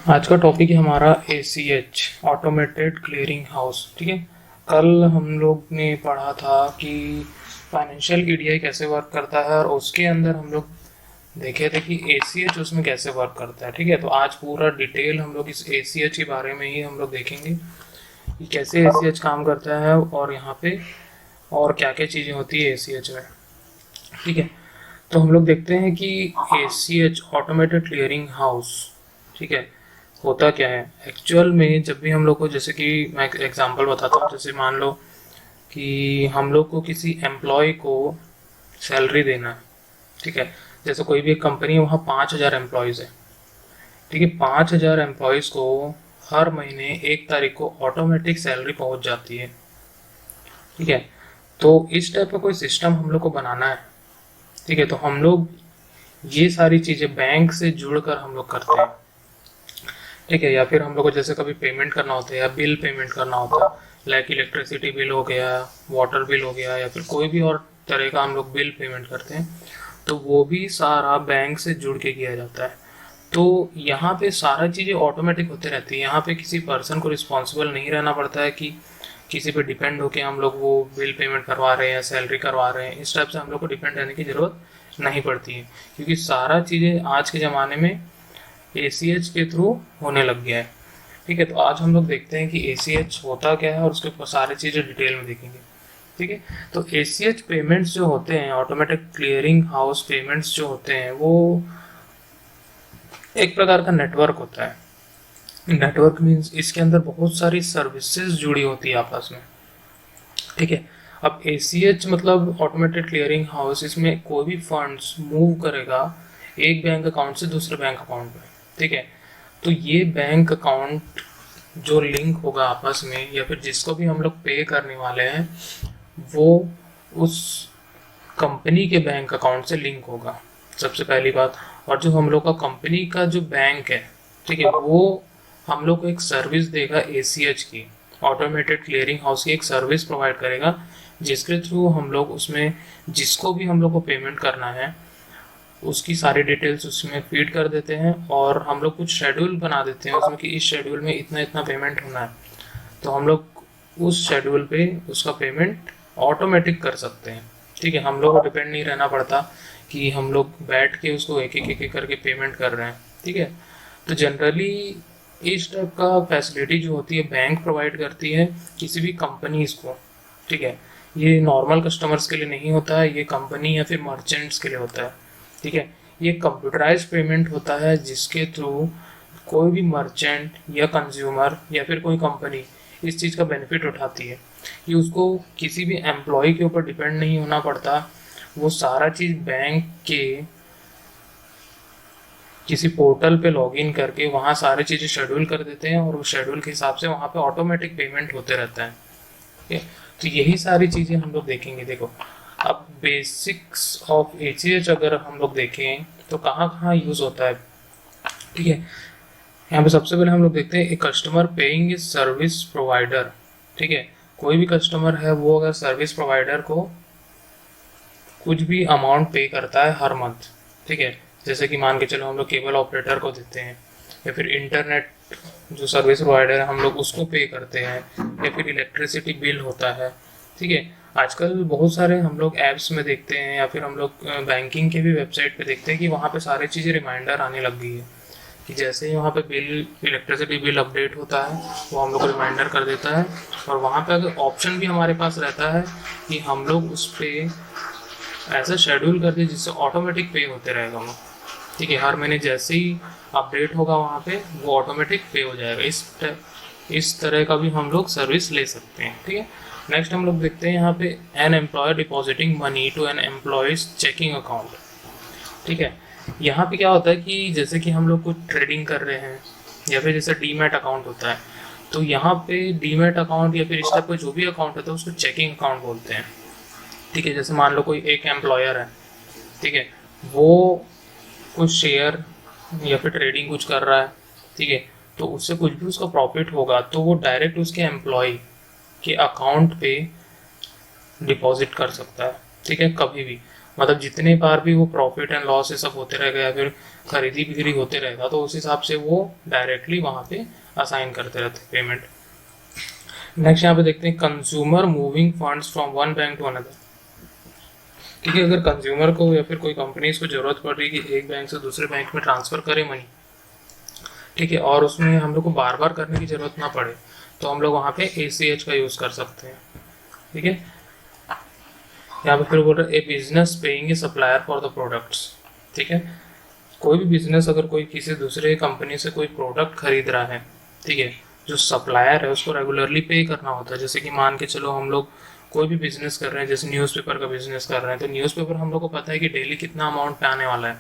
आज का टॉपिक है हमारा ACH ऑटोमेटेड क्लियरिंग हाउस। ठीक है, कल हम लोग ने पढ़ा था कि फाइनेंशियल EDI कैसे वर्क करता है और उसके अंदर हम लोग देखे थे कि ACH उसमें कैसे वर्क करता है। ठीक है, तो आज पूरा डिटेल हम लोग इस ACH के बारे में ही हम लोग देखेंगे कि कैसे ACH काम करता है और यहाँ पे और क्या क्या चीज़ें होती है ACH में। ठीक है, तो हम लोग देखते हैं कि ACH ऑटोमेटेड क्लियरिंग हाउस, ठीक है, होता क्या है एक्चुअल में। जब भी हम लोग को, जैसे कि मैं एक एग्जांपल बताता हूँ, जैसे मान लो कि हम लोग को किसी एम्प्लॉय को सैलरी देना है। ठीक है, जैसे कोई भी एक कंपनी है, वहाँ 5,000 एम्प्लॉयज़ है। ठीक है, 5,000 एम्प्लॉयज़ को हर महीने 1 तारीख को ऑटोमेटिक सैलरी पहुँच जाती है। ठीक है, तो इस टाइप का कोई सिस्टम हम लोग को बनाना है। ठीक है, तो हम लोग ये सारी चीज़ें बैंक से जुड़कर हम लोग करते हैं। ठीक है, या फिर हम लोग को जैसे कभी पेमेंट करना होता है या बिल पेमेंट करना होता है, लाइक इलेक्ट्रिसिटी बिल हो गया, वाटर बिल हो गया, या फिर कोई भी और तरह का हम लोग बिल पेमेंट करते हैं, तो वो भी सारा बैंक से जुड़ के किया जाता है। तो यहाँ पे सारा चीज़ें ऑटोमेटिक होते रहती है। यहाँ पे किसी पर्सन को रिस्पॉन्सिबल नहीं रहना पड़ता है कि किसी पे डिपेंड होके हम लोग वो बिल पेमेंट करवा रहे हैं, सैलरी करवा रहे हैं। इस टाइप से हम लोग को डिपेंड रहने की ज़रूरत नहीं पड़ती है, क्योंकि सारा चीज़ें आज के ज़माने में ACH के थ्रू होने लग गया है। ठीक है, तो आज हम लोग देखते हैं कि ACH होता क्या है और उसके ऊपर सारी चीज़ें डिटेल में देखेंगे। ठीक है, तो ACH पेमेंट्स जो होते हैं, ऑटोमेटिक क्लियरिंग हाउस पेमेंट्स जो होते हैं, वो एक प्रकार का नेटवर्क होता है। नेटवर्क मीन्स इसके अंदर बहुत सारी सर्विसेज जुड़ी होती है आपस में। ठीक है, अब ACH मतलब ऑटोमेटेड क्लियरिंग हाउस, इसमें कोई भी फंड्स मूव करेगा एक बैंक अकाउंट से दूसरे बैंक अकाउंट में। ठीक है, तो ये बैंक अकाउंट जो लिंक होगा आपस में, या फिर जिसको भी हम लोग पे करने वाले हैं, वो उस कंपनी के बैंक अकाउंट से लिंक होगा, सबसे पहली बात। और जो हम लोग का कंपनी का जो बैंक है, ठीक है, वो हम लोग को एक सर्विस देगा ACH की, ऑटोमेटेड क्लियरिंग हाउस की एक सर्विस प्रोवाइड करेगा, जिसके थ्रू हम लोग उसमें जिसको भी हम लोग को पेमेंट करना है उसकी सारी डिटेल्स उसमें फीड कर देते हैं, और हम लोग कुछ शेड्यूल बना देते हैं उसमें कि इस शेड्यूल में इतना इतना पेमेंट होना है, तो हम लोग उस शेड्यूल पे उसका पेमेंट ऑटोमेटिक कर सकते हैं। ठीक है, हम लोग को डिपेंड नहीं रहना पड़ता कि हम लोग बैठ के उसको एक एक करके पेमेंट कर रहे हैं। ठीक है, तो जनरली इस टाइप का फैसिलिटी जो होती है बैंक प्रोवाइड करती है किसी भी कंपनीज को। ठीक है, ये नॉर्मल कस्टमर्स के लिए नहीं होता है, ये कंपनी या फिर मर्चेंट्स के लिए होता है। ठीक है, ये कंप्यूटराइज पेमेंट होता है जिसके थ्रू कोई भी मर्चेंट या कंज्यूमर या फिर कोई कंपनी इस चीज़ का बेनिफिट उठाती है कि उसको किसी भी एम्प्लॉय के ऊपर डिपेंड नहीं होना पड़ता। वो सारा चीज़ बैंक के किसी पोर्टल पे लॉगिन करके वहाँ सारी चीज़ें शेड्यूल कर देते हैं, और उस शेड्यूल के हिसाब से वहाँ पे ऑटोमेटिक पेमेंट होते रहता है। ठीक है, तो यही सारी चीज़ें हम लोग देखेंगे। देखो, अब बेसिक्स ऑफ ACH अगर हम लोग देखें तो कहाँ कहाँ यूज़ होता है। ठीक है, यहाँ पे सबसे पहले हम लोग देखते हैं, एक customer paying is service provider. ठीक है, कोई भी कस्टमर है, वो अगर सर्विस प्रोवाइडर को कुछ भी अमाउंट पे करता है हर मंथ। ठीक है, जैसे कि मान के चलो हम लोग केबल ऑपरेटर को देते हैं, या फिर इंटरनेट जो सर्विस प्रोवाइडर है हम लोग उसको पे करते हैं, या फिर इलेक्ट्रिसिटी बिल होता है। ठीक है, आजकल बहुत सारे हम लोग ऐप्स में देखते हैं, या फिर हम लोग बैंकिंग के भी वेबसाइट पे देखते हैं कि वहाँ पे सारी चीज़ें रिमाइंडर आने लग गई है कि जैसे ही वहाँ पे बिल, इलेक्ट्रिसिटी बिल अपडेट होता है, वो हम लोग को रिमाइंडर कर देता है। और वहाँ पे अगर ऑप्शन भी हमारे पास रहता है कि हम लोग उस पर ऐसा शेड्यूल कर दे जिससे ऑटोमेटिक पे होते रहेगा वो। ठीक है, हर महीने जैसे ही अपडेट होगा वहाँ पे वो ऑटोमेटिक पे हो जाएगा। इस तरह का भी हम लोग सर्विस ले सकते हैं। ठीक है, नेक्स्ट हम लोग देखते हैं यहाँ पे an employer depositing money to an employee's checking account. ठीक है, यहाँ पे क्या होता है कि जैसे कि हम लोग कुछ ट्रेडिंग कर रहे हैं, या फिर जैसे डीमैट अकाउंट होता है, तो यहाँ पे डीमैट अकाउंट या फिर इस टाइप का जो भी अकाउंट होता है उसको चेकिंग अकाउंट बोलते हैं। ठीक है, जैसे मान लो कोई एक एम्प्लॉयर है, ठीक है, वो कुछ शेयर या फिर ट्रेडिंग कुछ कर रहा है। ठीक है, तो उससे कुछ भी उसका प्रॉफिट होगा तो वो डायरेक्ट उसके एम्प्लॉय के अकाउंट पे डिपॉजिट कर सकता है। ठीक है, कभी भी मतलब जितने बार भी वो प्रॉफिट एंड लॉस ये सब होते रहेगा या फिर खरीदी बिक्री होते रहेगा तो उस हिसाब से वो डायरेक्टली वहाँ पे असाइन करते रहते हैं पेमेंट। नेक्स्ट यहाँ पे देखते हैं consumer moving funds from one bank to another. ठीक है, अगर कंज्यूमर को या फिर कोई कंपनीज को जरूरत पड़ रही है कि एक बैंक से दूसरे बैंक में ट्रांसफर करे मनी, ठीक है, और उसमें हम लोग को बार बार करने की जरूरत ना पड़े, तो हम लोग वहाँ पे ACH का यूज कर सकते हैं। ठीक है, यहाँ पे फिर बोल रहे a business paying a supplier for the products. ठीक है, कोई भी बिजनेस अगर कोई किसी दूसरे कंपनी से कोई प्रोडक्ट खरीद रहा है, ठीक है, जो सप्लायर है उसको रेगुलरली पे करना होता है। जैसे कि मान के चलो हम लोग कोई भी बिजनेस कर रहे हैं, जैसे न्यूज़पेपर का बिजनेस कर रहे हैं, तो न्यूज़पेपर हम लोग को पता है कि डेली कितना अमाउंट पे आने वाला है।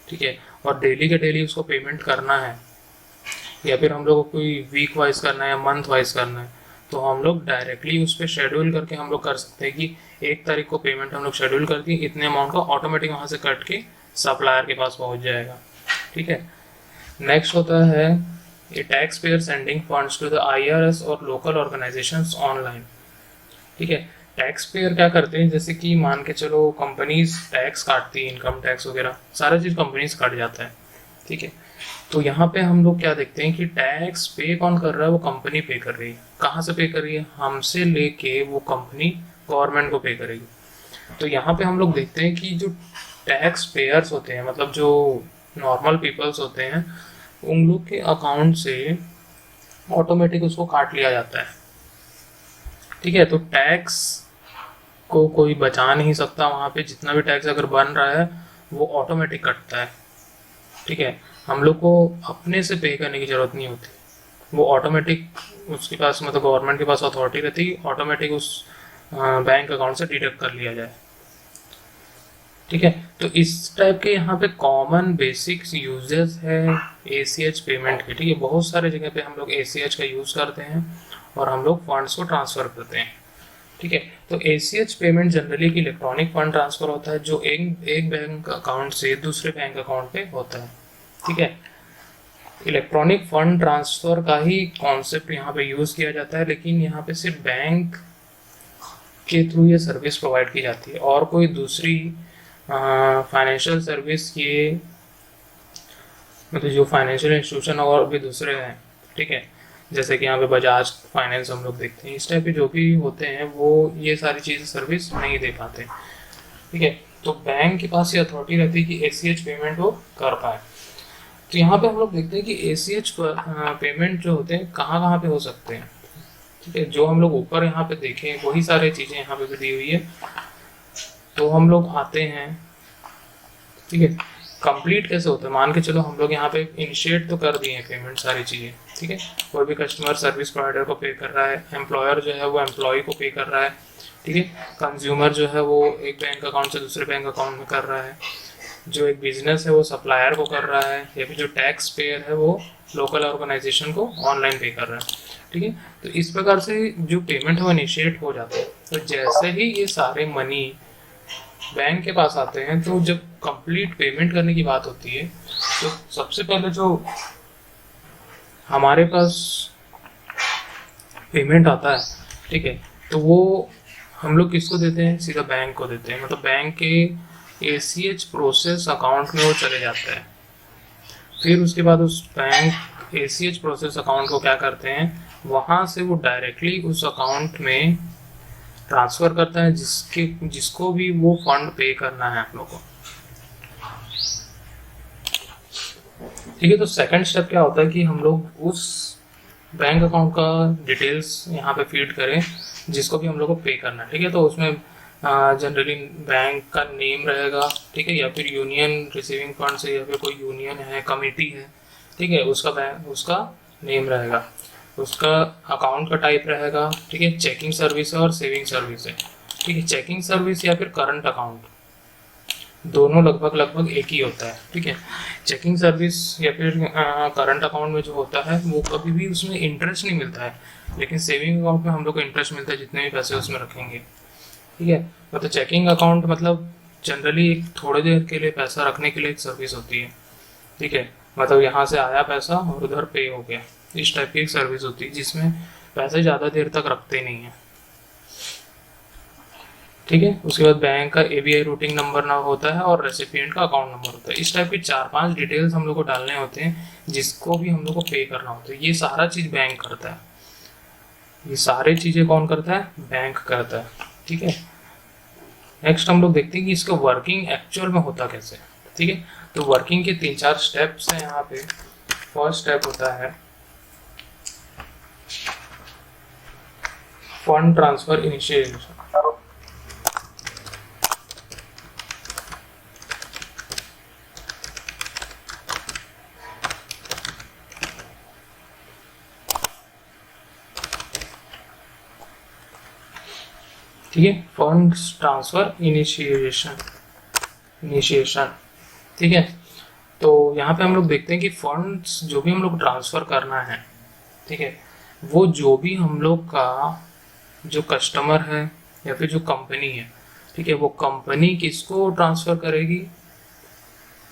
ठीक है, और डेली के डेली उसको पेमेंट करना है, या फिर हम लोग को कोई वीक वाइज करना है या मंथ वाइज करना है, तो हम लोग डायरेक्टली उस पर शेड्यूल करके हम लोग कर सकते हैं कि 1 तारीख को पेमेंट हम लोग शेड्यूल कर दी, इतने अमाउंट का ऑटोमेटिक वहाँ से कट के सप्लायर के पास पहुँच जाएगा। ठीक है, नेक्स्ट होता है ये tax payer sending funds to the IRS और लोकल ऑर्गेनाइजेशंस ऑनलाइन। ठीक है, टैक्स पेयर क्या करते हैं, जैसे कि मान के चलो कंपनीज टैक्स काटती है, इनकम टैक्स वगैरह सारा चीज़ कंपनीज काट जाता है। ठीक है, तो यहाँ पे हम लोग क्या देखते हैं कि टैक्स पे कौन कर रहा है, वो कंपनी पे कर रही है। कहाँ से पे कर रही है, हमसे लेके वो कंपनी गवर्नमेंट को पे करेगी। तो यहाँ पे हम लोग देखते हैं कि जो टैक्स पेयर्स होते हैं, मतलब जो नॉर्मल पीपल्स होते हैं, उन लोग के अकाउंट से ऑटोमेटिक उसको काट लिया जाता है। ठीक है, तो टैक्स को कोई बचा नहीं सकता, वहाँ पे जितना भी टैक्स अगर बन रहा है वो ऑटोमेटिक कटता है। ठीक है, हम लोग को अपने से पे करने की ज़रूरत नहीं होती, वो ऑटोमेटिक उसके पास, मतलब गवर्नमेंट के पास अथॉरिटी रहती है, ऑटोमेटिक उस बैंक अकाउंट से डिडक्ट कर लिया जाए। ठीक है, तो इस टाइप के यहाँ पे कॉमन बेसिक यूजेस है ACH पेमेंट के। ठीक है, बहुत सारे जगह पे हम लोग ACH का यूज़ करते हैं और हम लोग फंड्स को ट्रांसफ़र करते हैं। ठीक है, तो ACH पेमेंट जनरली एक इलेक्ट्रॉनिक फंड ट्रांसफ़र होता है जो एक बैंक अकाउंट से दूसरे बैंक अकाउंट पे होता है। ठीक है, इलेक्ट्रॉनिक फंड ट्रांसफ़र का ही कॉन्सेप्ट यहाँ पे यूज़ किया जाता है, लेकिन यहाँ पे सिर्फ बैंक के थ्रू ये सर्विस प्रोवाइड की जाती है, और कोई दूसरी फाइनेंशियल सर्विस ये, मतलब जो फाइनेंशियल इंस्टीट्यूशन और भी दूसरे हैं, ठीक है, जैसे कि यहाँ पे बजाज फाइनेंस हम लोग देखते हैं, इस टाइप के जो भी होते हैं वो ये सारी चीज़ें सर्विस नहीं दे पाते। ठीक है, तो बैंक के पास ये अथॉरिटी रहती है कि ACH पेमेंट वो कर पाए। तो यहाँ पे हम लोग देखते हैं कि ACH पेमेंट जो होते हैं कहाँ कहाँ पे हो सकते हैं। ठीक है, जो हम लोग ऊपर यहाँ पे देखें वही सारी चीज़ें यहाँ पे भी दी हुई है। तो हम लोग आते हैं, ठीक है, कंप्लीट कैसे होता है, मान के चलो हम लोग यहाँ पे इनिशिएट तो कर दिए हैं पेमेंट सारी चीज़ें। ठीक है, कोई भी कस्टमर सर्विस प्रोवाइडर को पे कर रहा है, एम्प्लॉयर जो है वो एम्प्लॉय को पे कर रहा है। ठीक है, कंज्यूमर जो है वो एक बैंक अकाउंट से दूसरे बैंक अकाउंट में कर रहा है, जो एक बिजनेस है वो सप्लायर को कर रहा है, या फिर जो टैक्स पेयर है वो लोकल ऑर्गेनाइजेशन को ऑनलाइन पे कर रहा है। ठीक है, तो इस प्रकार से जो पेमेंट है वो इनिशिएट हो जाता है। तो जैसे ही ये सारे मनी बैंक के पास आते हैं, तो जब कंप्लीट पेमेंट करने की बात होती है, तो सबसे पहले जो हमारे पास पेमेंट आता है, ठीक है, तो वो हम लोग किसको देते हैं, सीधा बैंक को देते हैं। मतलब बैंक के ACH प्रोसेस अकाउंट में वो चले जाता है। फिर उसके बाद उस बैंक ACH प्रोसेस अकाउंट को क्या करते हैं, वहाँ से वो डायरेक्टली उस अकाउंट में ट्रांसफ़र करता है जिसको भी वो फंड पे करना है आप लोग को। ठीक है, तो सेकंड स्टेप क्या होता है कि हम लोग उस बैंक अकाउंट का डिटेल्स यहाँ पे फीड करें जिसको भी हम लोग को पे करना है। ठीक है, तो उसमें जनरली बैंक का नेम रहेगा, ठीक है, या फिर यूनियन रिसीविंग फंड से, या फिर कोई यूनियन है, कमेटी है, ठीक है, उसका बैंक, उसका नेम रहेगा, उसका अकाउंट का टाइप रहेगा। ठीक है, चेकिंग सर्विस है और सेविंग सर्विस है। ठीक है, चेकिंग सर्विस या फिर करंट अकाउंट दोनों लगभग एक ही होता है। ठीक है, चेकिंग सर्विस या फिर करंट अकाउंट में जो होता है वो कभी भी उसमें इंटरेस्ट नहीं मिलता है, लेकिन सेविंग अकाउंट में हम लोग को इंटरेस्ट मिलता है जितने भी पैसे उसमें रखेंगे। ठीक है, मतलब चेकिंग अकाउंट मतलब जनरली एक थोड़ी देर के लिए पैसा रखने के लिए एक सर्विस होती है। ठीक है, मतलब यहाँ से आया पैसा और उधर पे हो गया, इस टाइप की एक सर्विस होती है जिसमें पैसे ज़्यादा देर तक रखते नहीं हैं। ठीक है। उसके बाद बैंक का एबीआई रूटिंग नंबर ना होता है और रेसिपिएंट का अकाउंट नंबर होता है। इस टाइप के 4-5 डिटेल्स हम लोग को डालने होते हैं जिसको भी हम लोग को पे करना होता है। ये सारा चीज़ बैंक करता है, ये सारी चीज़ें कौन करता है? बैंक करता है। ठीक है। नेक्स्ट हम लोग देखते हैं कि इसका वर्किंग एक्चुअल में होता कैसे। ठीक है। तो वर्किंग के 3-4 स्टेप्स हैं यहाँ पे। फर्स्ट स्टेप होता है फंड ट्रांसफर इनिशिएशन। ठीक है। Fund transfer initiation. ठीक है। तो यहाँ पे हम लोग देखते हैं कि फंड्स जो भी हम लोग ट्रांसफर करना है, ठीक है, वो जो भी हम लोग का जो कस्टमर है या फिर जो कंपनी है, ठीक है, वो कंपनी किसको ट्रांसफर करेगी,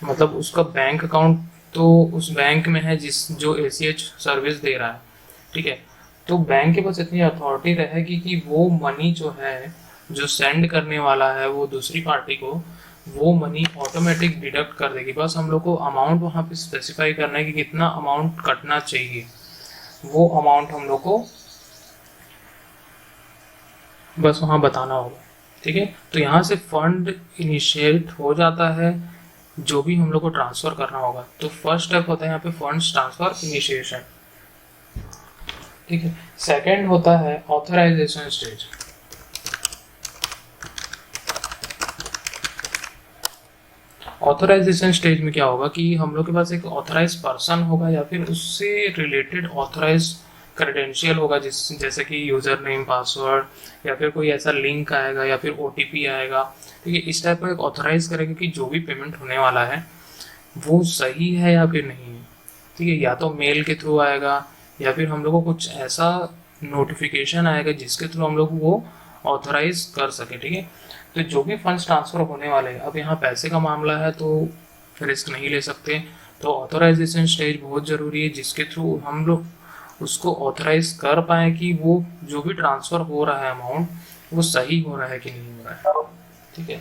मतलब उसका बैंक अकाउंट तो उस बैंक में है जिस जो एसीएच सर्विस दे रहा है। ठीक है। तो बैंक के पास इतनी अथॉरिटी रहेगी कि वो मनी जो है जो सेंड करने वाला है वो दूसरी पार्टी को, वो मनी ऑटोमेटिक डिडक्ट कर देगी। बस हम लोग को अमाउंट वहाँ पे स्पेसिफाई करना है कि कितना अमाउंट कटना चाहिए, वो अमाउंट हम लोग को बस वहाँ बताना होगा। ठीक है। तो यहाँ से फंड इनिशिएट हो जाता है जो भी हम लोग को ट्रांसफर करना होगा। तो फर्स्ट स्टेप होता है यहाँ पे फंड्स ट्रांसफर इनिशिएशन। ठीक है। सेकंड होता है ऑथराइजेशन स्टेज। ऑथराइजेशन स्टेज में क्या होगा कि हम लोग के पास एक ऑथराइज पर्सन होगा या फिर उससे रिलेटेड ऑथराइज क्रेडेंशियल होगा, जिस जैसे कि यूज़र नेम, पासवर्ड, या फिर कोई ऐसा लिंक आएगा या फिर ओटीपी आएगा। ठीक है। इस टाइप का एक ऑथराइज करेगा कि जो भी पेमेंट होने वाला है वो सही है या फिर नहीं है। ठीक है। या तो मेल के थ्रू आएगा या फिर हम लोग को कुछ ऐसा नोटिफिकेशन आएगा जिसके थ्रू हम लोग वो ऑथराइज कर सके। ठीक है। तो जो भी फंड्स ट्रांसफर होने वाले हैं, अब यहाँ पैसे का मामला है तो रिस्क नहीं ले सकते, तो ऑथराइजेशन स्टेज बहुत ज़रूरी है जिसके थ्रू हम लोग उसको ऑथराइज कर पाए कि वो जो भी ट्रांसफ़र हो रहा है अमाउंट वो सही हो रहा है कि नहीं हो रहा है। ठीक है।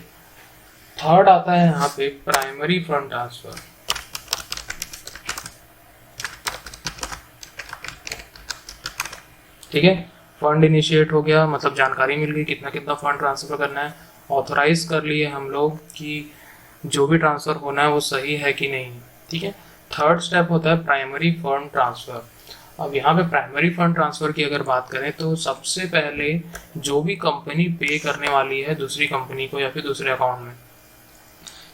थर्ड आता है यहाँ पे प्राइमरी फंड ट्रांसफर। ठीक है। फंड इनिशिएट हो गया, मतलब जानकारी मिल गई कितना कितना फंड ट्रांसफर करना है, ऑथराइज कर लिए हम लोग कि जो भी ट्रांसफर होना है वो सही है कि नहीं। ठीक है। थर्ड स्टेप होता है प्राइमरी फंड ट्रांसफर। अब यहाँ पे प्राइमरी फंड ट्रांसफर की अगर बात करें तो सबसे पहले जो भी कंपनी पे करने वाली है दूसरी कंपनी को या फिर दूसरे अकाउंट में,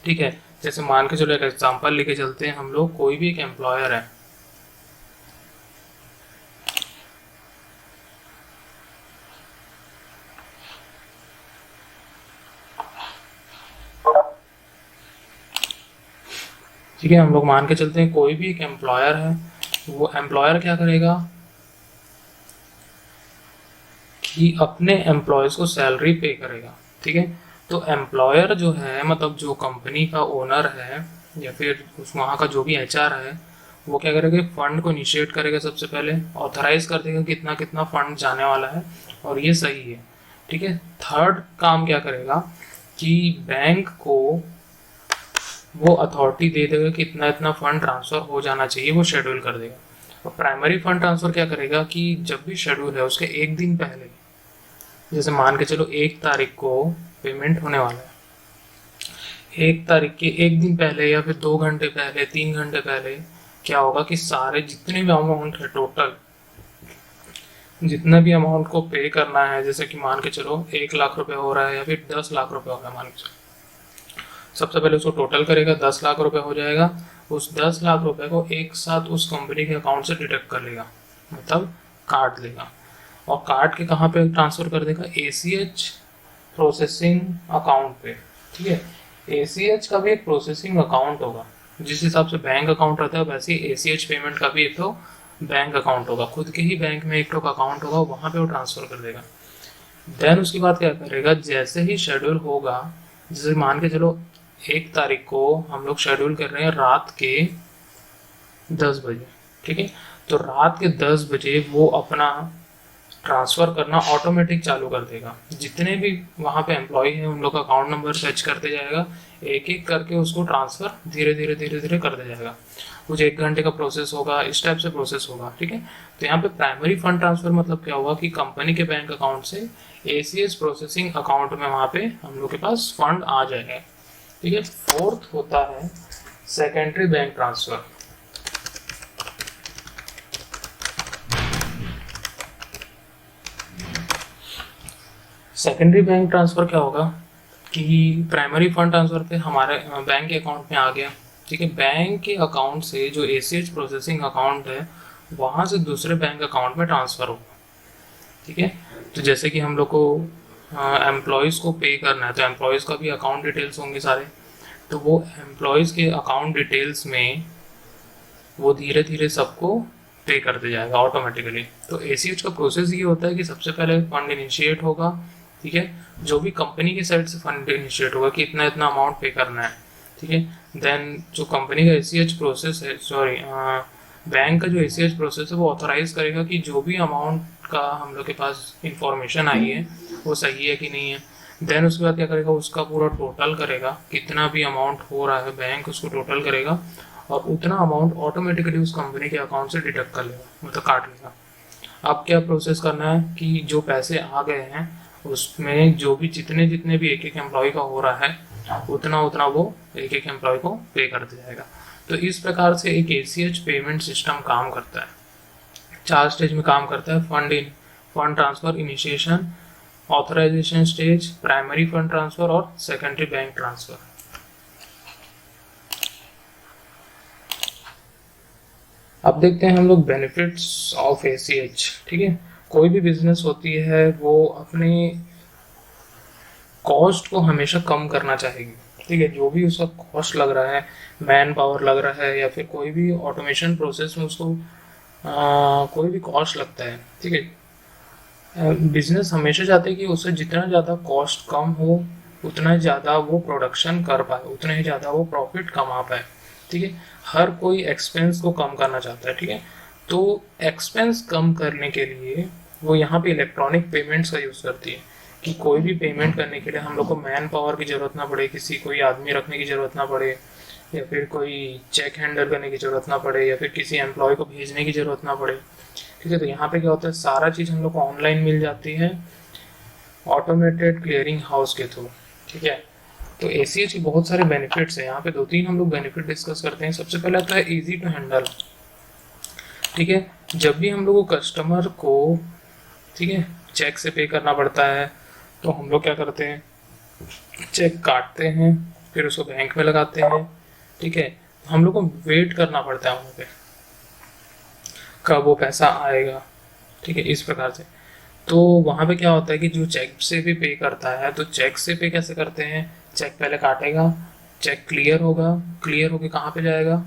ठीक है, जैसे मान के चलो एक एग्जांपल लेके चलते हैं हम लोग, कोई भी एक एम्प्लॉयर है, ठीक है, हम लोग मान के चलते हैं कोई भी एक एम्प्लॉयर है, वो एम्प्लॉयर क्या करेगा कि अपने एम्प्लॉयज़ को सैलरी पे करेगा। ठीक है। तो एम्प्लॉयर जो है, मतलब जो कंपनी का ओनर है या फिर उस वहाँ का जो भी एचआर है, वो क्या करेगा, फंड को इनिशिएट करेगा, सबसे पहले ऑथराइज कर देगा कितना कितना फंड जाने वाला है और ये सही है। ठीक है। थर्ड काम क्या करेगा कि बैंक को वो अथॉरिटी दे देगा कि इतना इतना फंड ट्रांसफ़र हो जाना चाहिए, वो शेड्यूल कर देगा। और प्राइमरी फंड ट्रांसफ़र क्या करेगा कि जब भी शेड्यूल है उसके एक दिन पहले, जैसे मान के चलो 1 तारीख को पेमेंट होने वाला है, 1 तारीख के एक दिन पहले या फिर 2 घंटे पहले, 3 घंटे पहले क्या होगा कि सारे जितने भी अमाउंट है, टोटल जितना भी अमाउंट को पे करना है, जैसे कि मान के चलो 1 लाख रुपए हो रहा है या फिर 10 लाख रुपए हो रहा है, मान के चलो, सबसे पहले उसको टोटल करेगा, 10 लाख रुपए हो जाएगा। उस 10 लाख रुपए को एक साथ उस कंपनी के अकाउंट से डिडक्ट कर लेगा, मतलब काट लेगा, और काट के कहाँ पे ट्रांसफ़र कर देगा, एसीएच प्रोसेसिंग अकाउंट पे। ठीक है। एसीएच का भी एक प्रोसेसिंग अकाउंट होगा, जिस हिसाब से बैंक अकाउंट रहता है वैसे ही एसीएच पेमेंट का भी एक तो बैंक अकाउंट होगा, खुद के ही बैंक में एक तो अकाउंट होगा, वहाँ पे वो ट्रांसफ़र कर देगा। देन उसके बाद क्या करेगा, जैसे ही शेड्यूल होगा, जैसे मान के चलो 1 तारीख को हम लोग शेड्यूल कर रहे हैं रात के 10 बजे। ठीक है। तो रात के 10 बजे वो अपना ट्रांसफ़र करना ऑटोमेटिक चालू कर देगा। जितने भी वहाँ पे एम्प्लॉय हैं उन लोग का अकाउंट नंबर सर्च करते जाएगा, एक एक करके उसको ट्रांसफ़र धीरे धीरे धीरे धीरे करते जाएगा। कुछ 1 घंटे का प्रोसेस होगा, इस टाइप से प्रोसेस होगा, ठीक है। तो यहाँ पे प्राइमरी फंड ट्रांसफ़र मतलब क्या हुआ कि कंपनी के बैंक अकाउंट से ACH प्रोसेसिंग अकाउंट में वहाँ पे हम लोग के पास फंड आ जाएगा, ठीक है। फोर्थ होता है secondary bank transfer. Secondary bank transfer क्या होगा कि प्राइमरी फंड ट्रांसफ़र पे हमारे बैंक के अकाउंट में आ गया, ठीक है। बैंक के अकाउंट से जो ACH प्रोसेसिंग अकाउंट है वहाँ से दूसरे बैंक अकाउंट में ट्रांसफ़र होगा, ठीक है। तो जैसे कि हम लोग को एम्प्लॉयज़ को पे करना है तो एम्प्लॉयज़ का भी अकाउंट डिटेल्स होंगे सारे, तो वो एम्प्लॉयज़ के अकाउंट डिटेल्स में वो धीरे धीरे सबको पे करते जाएगा ऑटोमेटिकली। तो ACH का प्रोसेस ये होता है कि सबसे पहले फंड इनिशिएट होगा, ठीक है। जो भी कंपनी की साइड से फंड इनिशिएट होगा कि इतना इतना अमाउंट पे करना है, ठीक है। देन जो कंपनी का ACH प्रोसेस है, सॉरी बैंक का जो ACH प्रोसेस है वो ऑथोराइज करेगा कि जो भी अमाउंट का हम लोग के पास इंफॉर्मेशन आई है वो सही है कि नहीं है। देन उसके बाद क्या करेगा, उसका पूरा टोटल करेगा, कितना भी अमाउंट हो रहा है बैंक उसको टोटल करेगा और उतना अमाउंट ऑटोमेटिकली उस कंपनी के अकाउंट से डिडक्ट कर लेगा, मतलब काट लेगा। अब क्या प्रोसेस करना है कि जो पैसे आ गए हैं उसमें जो भी जितने जितने भी एक एक एम्प्लॉय का हो रहा है उतना उतना वो एक एक एम्प्लॉय को पे करते जाएगा। तो इस प्रकार से एक ACH पेमेंट सिस्टम काम करता है। 4 स्टेज में काम करता है, fund transfer, initiation, authorization stage, primary fund transfer और सेकेंडरी बैंक ट्रांसफ़र। अब देखते हैं हम लोग बेनिफिट्स ऑफ ACH, ठीक है। कोई भी बिजनेस होती है वो अपने कॉस्ट को हमेशा कम करना चाहेगी, ठीक है। जो भी उसका कॉस्ट लग रहा है, मैन पावर लग रहा है या फिर कोई भी ऑटोमेशन प्रोसेस में उसको कोई भी कॉस्ट लगता है, ठीक है। बिजनेस हमेशा चाहते हैं कि उससे जितना ज़्यादा कॉस्ट कम हो उतना ज़्यादा वो प्रोडक्शन कर पाए, उतना ही ज़्यादा वो प्रॉफिट कमा पाए, ठीक है। हर कोई एक्सपेंस को कम करना चाहता है, ठीक है। तो एक्सपेंस कम करने के लिए वो यहाँ पे इलेक्ट्रॉनिक पेमेंट्स का यूज़ करती है कि कोई भी पेमेंट करने के लिए हम लोग को मैन पावर की ज़रूरत ना पड़े, कोई आदमी रखने की ज़रूरत ना पड़े, या फिर कोई चेक हैंडल करने की ज़रूरत ना पड़े, या फिर किसी एम्प्लॉय को भेजने की ज़रूरत ना पड़े, ठीक है। तो यहाँ पे क्या होता है, सारा चीज़ हम लोग को ऑनलाइन मिल जाती है ऑटोमेटेड क्लियरिंग हाउस के थ्रू, ठीक है। तो ACH की बहुत सारे बेनिफिट्स हैं। यहाँ पे 2-3 हम लोग बेनिफिट डिस्कस करते हैं। सबसे पहले आता है इजी टू हैंडल, ठीक है। जब भी हम लोग को कस्टमर को, ठीक है, चेक से पे करना पड़ता है तो हम लोग क्या करते हैं, चेक काटते हैं फिर उसको बैंक में लगाते हैं, ठीक है। हम लोग को वेट करना पड़ता है वहाँ पे कब वो पैसा आएगा, ठीक है, इस प्रकार से। तो वहाँ पे क्या होता है कि जो चेक से भी पे करता है तो चेक से पे कैसे करते हैं, चेक पहले काटेगा, चेक क्लियर होगा, क्लियर होके कहाँ पे जाएगा,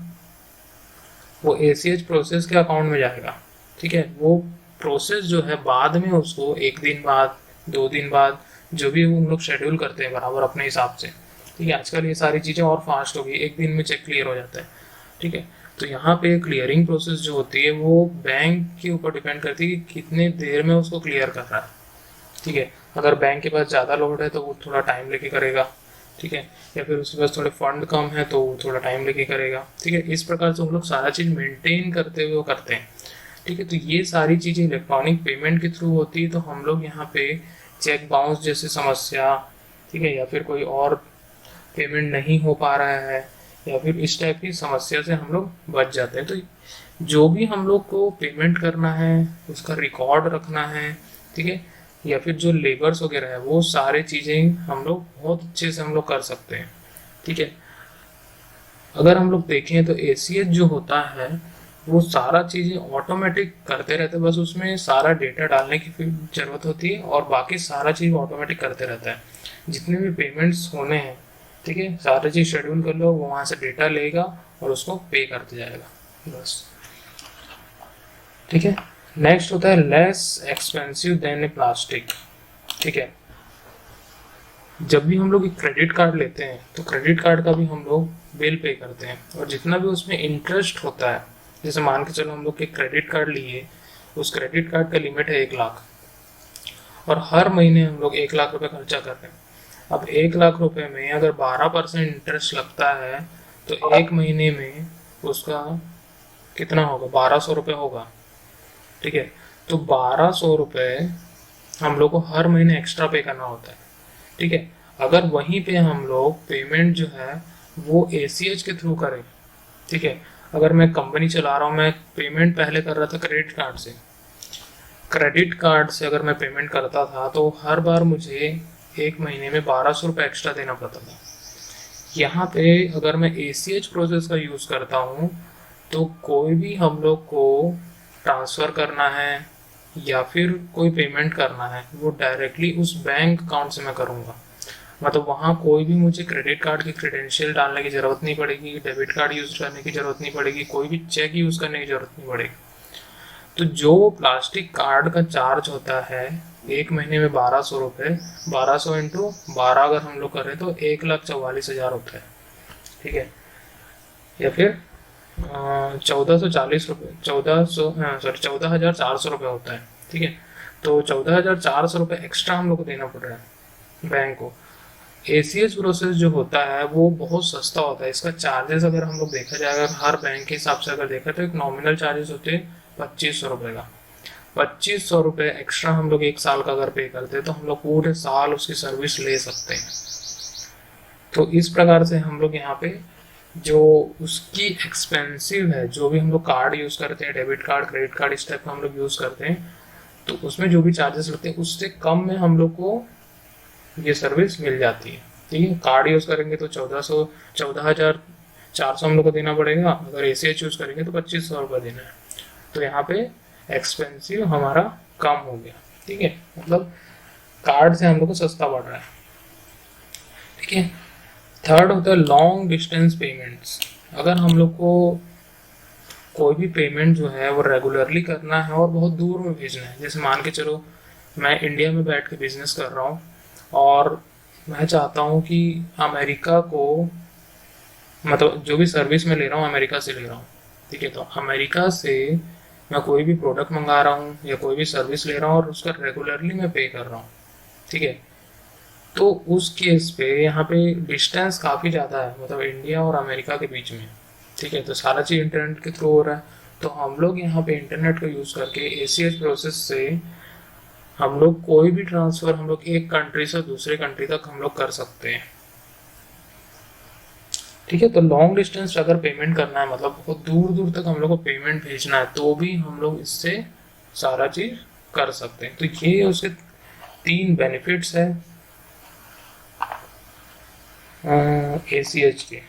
वो ACH प्रोसेस के अकाउंट में जाएगा, ठीक है। वो प्रोसेस जो है बाद में उसको 1 दिन बाद 2 दिन बाद जो भी उन लोग शेड्यूल करते हैं बराबर अपने हिसाब से, ठीक है। आजकल ये सारी चीज़ें और फास्ट हो गई, 1 दिन में चेक क्लियर हो जाता है, ठीक है। तो यहाँ पे क्लियरिंग प्रोसेस जो होती है वो बैंक के ऊपर डिपेंड करती है कि कितने देर में उसको क्लियर कर रहा है, ठीक है। अगर बैंक के पास ज़्यादा लोड है तो वो थोड़ा टाइम लेके करेगा, ठीक है, या फिर उसके पास थोड़े फंड कम है तो वो थोड़ा टाइम लेके करेगा, ठीक है। इस प्रकार से हम लोग सारा चीज़ मेंटेन करते हुए वो करते हैं, ठीक है। तो ये सारी चीज़ें इलेक्ट्रॉनिक पेमेंट के थ्रू होती है। तो हम लोग यहाँ पे चेक बाउंस जैसी समस्या, ठीक है, या फिर कोई और पेमेंट नहीं हो पा रहा है या फिर इस टाइप की समस्या से हम लोग बच जाते हैं। तो जो भी हम लोग को पेमेंट करना है उसका रिकॉर्ड रखना है, ठीक है, या फिर जो लेबर्स वगैरह है वो सारी चीज़ें हम लोग बहुत अच्छे से हम लोग कर सकते हैं, ठीक है। अगर हम लोग देखें तो ACH जो होता है वो सारा चीज़ें ऑटोमेटिक करते रहते हैं, बस उसमें सारा डेटा डालने की फिर ज़रूरत होती है और बाकी सारा चीज़ ऑटोमेटिक करते रहता है। जितने भी पेमेंट्स होने हैं, ठीक है, सारा चीज़ शेड्यूल कर लो, वो वहाँ से डेटा लेगा और उसको पे करते जाएगा, बस, ठीक है। नेक्स्ट होता है लेस एक्सपेंसिव देन ए प्लास्टिक, ठीक है। जब भी हम लोग एक क्रेडिट कार्ड लेते हैं तो क्रेडिट कार्ड का भी हम लोग बिल पे करते हैं और जितना भी उसमें इंटरेस्ट होता है, जैसे मान के चलो हम लोग एक क्रेडिट कार्ड लिए, उस क्रेडिट कार्ड का लिमिट है 1 लाख, और हर महीने हम लोग 1 लाख रुपए खर्चा कर रहे हैं। अब 1 लाख रुपए में अगर 12% इंटरेस्ट लगता है तो एक महीने में उसका कितना होगा, 1200 रुपये होगा। ठीक है, तो 1200 रुपये हम लोग को हर महीने एक्स्ट्रा पे करना होता है। ठीक है, अगर वहीं पे हम लोग पेमेंट जो है वो ACH के थ्रू करें, ठीक है, अगर मैं कंपनी चला रहा हूँ, मैं पेमेंट पहले कर रहा था क्रेडिट कार्ड से, क्रेडिट कार्ड से अगर मैं पेमेंट करता था तो हर बार मुझे एक महीने में 1200 रुपये एक्स्ट्रा देना पड़ता था। यहाँ पे अगर मैं ACH प्रोसेस का यूज़ करता हूँ तो कोई भी हम लोग को ट्रांसफ़र करना है या फिर कोई पेमेंट करना है वो डायरेक्टली उस बैंक अकाउंट से मैं करूँगा। मतलब वहाँ कोई भी मुझे क्रेडिट कार्ड की क्रेडेंशियल डालने की ज़रूरत नहीं पड़ेगी, डेबिट कार्ड यूज़ करने की ज़रूरत नहीं पड़ेगी, कोई भी चेक यूज़ करने की ज़रूरत नहीं पड़ेगी। तो जो प्लास्टिक कार्ड का चार्ज होता है एक महीने में 1200 रुपये, 1200 इंटू 12 अगर हम लोग करें तो 1,44,000 होता है। ठीक है, या फिर 1440 रुपये, 14,400 रुपये होता है। ठीक है, तो 14,400 रुपये एक्स्ट्रा हम लोग को देना पड़ रहा है बैंक को। ACH प्रोसेस जो होता है वो बहुत सस्ता होता है। इसका चार्जेस अगर हम लोग देखा जाए, अगर हर बैंक के हिसाब से अगर देखा तो एक नॉमिनल चार्जेस होते हैं 2500 रुपये का। 2500 रुपये एक्स्ट्रा हम लोग एक साल का अगर पे करते हैं तो हम लोग पूरे साल उसकी सर्विस ले सकते हैं। तो इस प्रकार से हम लोग यहाँ पे जो उसकी एक्सपेंसिव है, जो भी हम लोग कार्ड यूज़ करते हैं, डेबिट कार्ड, क्रेडिट कार्ड, इस टाइप का हम लोग यूज़ करते हैं, तो उसमें जो भी चार्जेस लगते हैं उससे कम में हम लोग को ये सर्विस मिल जाती है। ठीक है, कार्ड यूज़ करेंगे तो 14,400 हम लोग को देना पड़ेगा, अगर ACH यूज़ करेंगे तो 2500 रुपये देना है। तो यहाँ पे एक्सपेंसिव हमारा कम हो गया। ठीक है, मतलब कार्ड से हम लोग को सस्ता पड़ रहा है। ठीक है, थर्ड होता है लॉन्ग डिस्टेंस पेमेंट्स। अगर हम लोग को कोई भी पेमेंट जो है वो रेगुलरली करना है और बहुत दूर में भेजना है, जैसे मान के चलो मैं इंडिया में बैठ के बिजनेस कर रहा हूँ और मैं चाहता हूँ कि अमेरिका को, मतलब जो भी सर्विस मैं ले रहा हूँ अमेरिका से ले रहा हूँ। ठीक है, तो अमेरिका से मैं कोई भी प्रोडक्ट मंगा रहा हूँ या कोई भी सर्विस ले रहा हूँ और उसका रेगुलरली मैं पे कर रहा हूँ। ठीक है, तो उस केस पे यहाँ पे डिस्टेंस काफ़ी ज़्यादा है, मतलब इंडिया और अमेरिका के बीच में। ठीक है, तो सारा चीज़ इंटरनेट के थ्रू हो रहा है, तो हम लोग यहाँ पे इंटरनेट का यूज़ करके ACH प्रोसेस से हम लोग कोई भी ट्रांसफ़र हम लोग एक कंट्री से दूसरे कंट्री तक हम लोग कर सकते हैं। ठीक है, तो लॉन्ग डिस्टेंस अगर पेमेंट करना है, मतलब बहुत दूर दूर तक हम लोग को पेमेंट भेजना है, तो भी हम लोग इससे सारा चीज़ कर सकते हैं। तो ये उसके 3 बेनिफिट्स है ACH के।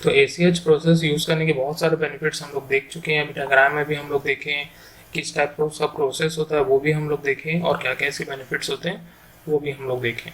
तो ACH प्रोसेस यूज़ करने के बहुत सारे बेनिफिट्स हम लोग देख चुके हैं, अभी डायग्राम में भी हम लोग देखें किस टाइप का उसका प्रोसेस होता है वो भी हम लोग देखें, और क्या क्या इसके बेनिफिट्स होते हैं वो भी हम लोग देखें।